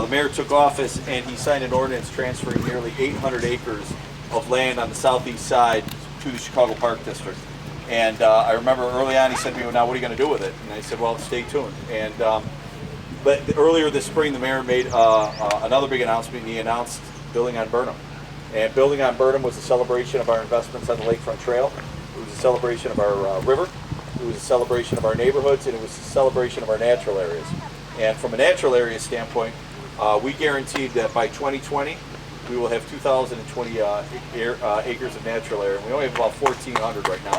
The mayor took office and he signed an ordinance transferring nearly 800 acres of land on the southeast side to the Chicago Park District. And I remember early on he said to me, well, now what are you going to do with it? And I said, well, stay tuned. And but earlier this spring the mayor made another big announcement. He announced Building on Burnham. And Building on Burnham was a celebration of our investments on the Lakefront Trail. It was a celebration of our river. It was a celebration of our neighborhoods, and it was a celebration of our natural areas. And from a natural area standpoint, we guaranteed that by 2020, we will have 2,020 acres of natural area. And we only have about 1,400 right now.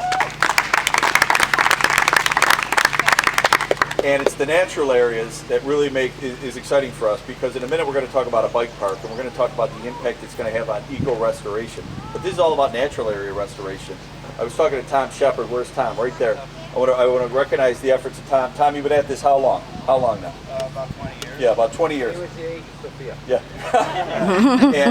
And it's the natural areas that really is exciting for us, because in a minute we're going to talk about a bike park, and we're going to talk about the impact it's going to have on eco-restoration. But this is all about natural area restoration. I was talking to Tom Shepard. Where's Tom? Right there. I want to recognize the efforts of Tom. Tom, you've been at this how long? How long now? About 20 years. Yeah, about 20 years. He was the age of Sophia. Yeah.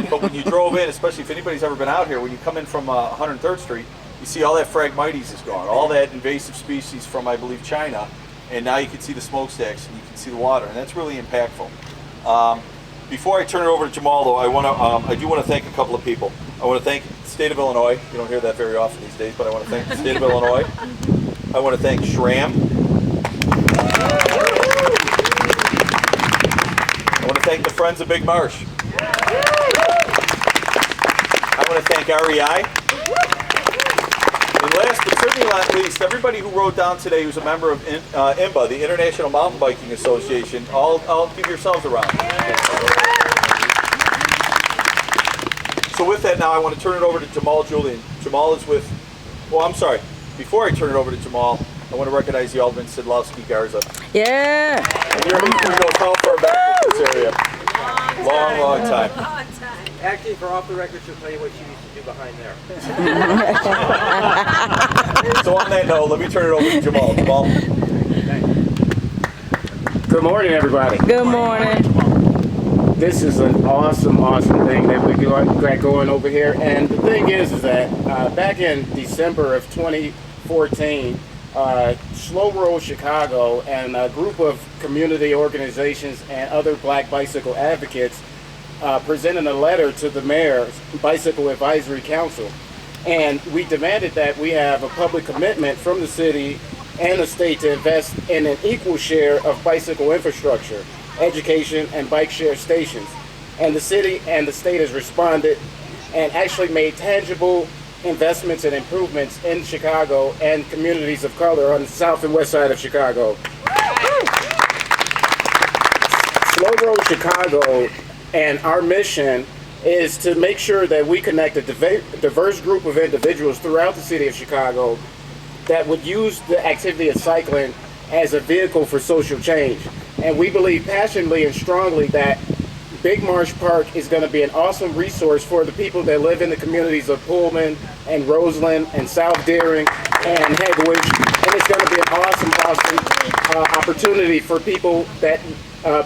But when you drove in, especially if anybody's ever been out here, when you come in from 103rd Street, you see all that Phragmites is gone. All that invasive species from, I believe, China. And now you can see the smokestacks and you can see the water, and that's really impactful. Before I turn it over to Jamal, though, I do want to thank a couple of people. I want to thank the state of Illinois. You don't hear that very often these days, but I want to thank the state of Illinois. I want to thank SRAM. I want to thank the Friends of Big Marsh. I want to thank REI. And last but certainly not least, everybody who rode down today who's a member of IMBA, the International Mountain Biking Association, I'll give yourselves a round. So with that now, I want to turn it over to Jamal Julian. Jamal is with, well, I'm sorry. Before I turn it over to Jamal, I want to recognize the Alderman Sidlowski Garza. Yeah. You're how far back in this area? Long time. Actually, for off the record, she'll tell you what she used to do behind there. So on that note, let me turn it over to Jamal. Jamal. Good morning, everybody. Good morning. This is an awesome thing that we got going over here. And the thing is that back in December of 2014, Slow Roll Chicago and a group of community organizations and other black bicycle advocates presented a letter to the mayor's Bicycle Advisory Council. And we demanded that we have a public commitment from the city and the state to invest in an equal share of bicycle infrastructure, education, and bike share stations. And the city and the state has responded and actually made tangible investments and improvements in Chicago and communities of color on the south and west side of Chicago. Slow Road Chicago and our mission is to make sure that we connect a diverse group of individuals throughout the city of Chicago that would use the activity of cycling as a vehicle for social change. And we believe passionately and strongly that Big Marsh Park is going to be an awesome resource for the people that live in the communities of Pullman and Roseland and South Deering and Hegwich. And it's going to be an awesome opportunity for people that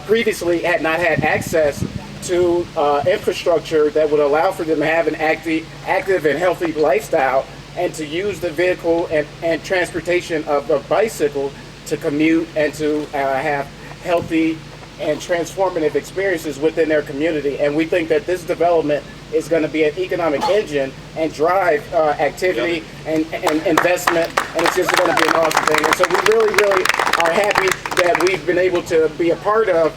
previously had not had access to infrastructure that would allow for them to have an active and healthy lifestyle, and to use the vehicle and transportation of a bicycle to commute and to have healthy and transformative experiences within their community. And we think that this development is going to be an economic engine and drive activity and investment, and it's just going to be an awesome thing. And so we really are happy that we've been able to be a part of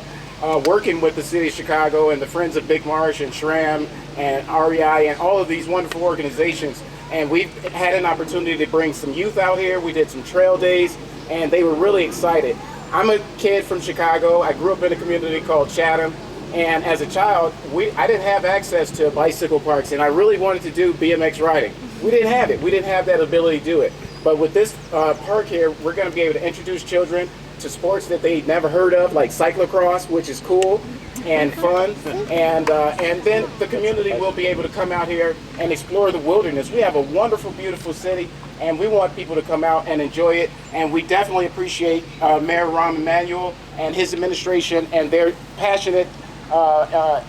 working with the City of Chicago and the Friends of Big Marsh and SRAM and REI and all of these wonderful organizations. And we've had an opportunity to bring some youth out here. We did some trail days, and they were really excited. I'm a kid from Chicago. I grew up in a community called Chatham. And as a child, I didn't have access to bicycle parks, and I really wanted to do BMX riding. We didn't have it. We didn't have that ability to do it. But with this park here, we're going to be able to introduce children to sports that they never heard of, like cyclocross, which is cool and fun, and then the community will be able to come out here and explore the wilderness. We have a wonderful, beautiful city, and we want people to come out and enjoy it. And we definitely appreciate Mayor Rahm Emanuel and his administration and their passionate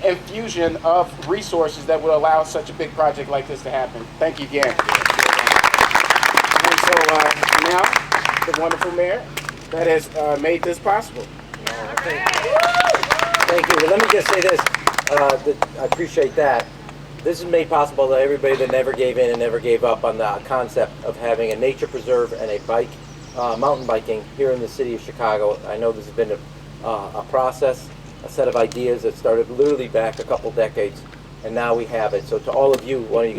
infusion of resources that will allow such a big project like this to happen. Thank you again. And so now, the wonderful mayor that has made this possible. Thank Thank you. Let me just say this. I appreciate that. This is made possible by everybody that never gave in and never gave up on the concept of having a nature preserve and a mountain biking here in the city of Chicago. I know this has been a process, a set of ideas that started literally back a couple decades, and now we have it. So to all of you, why don't you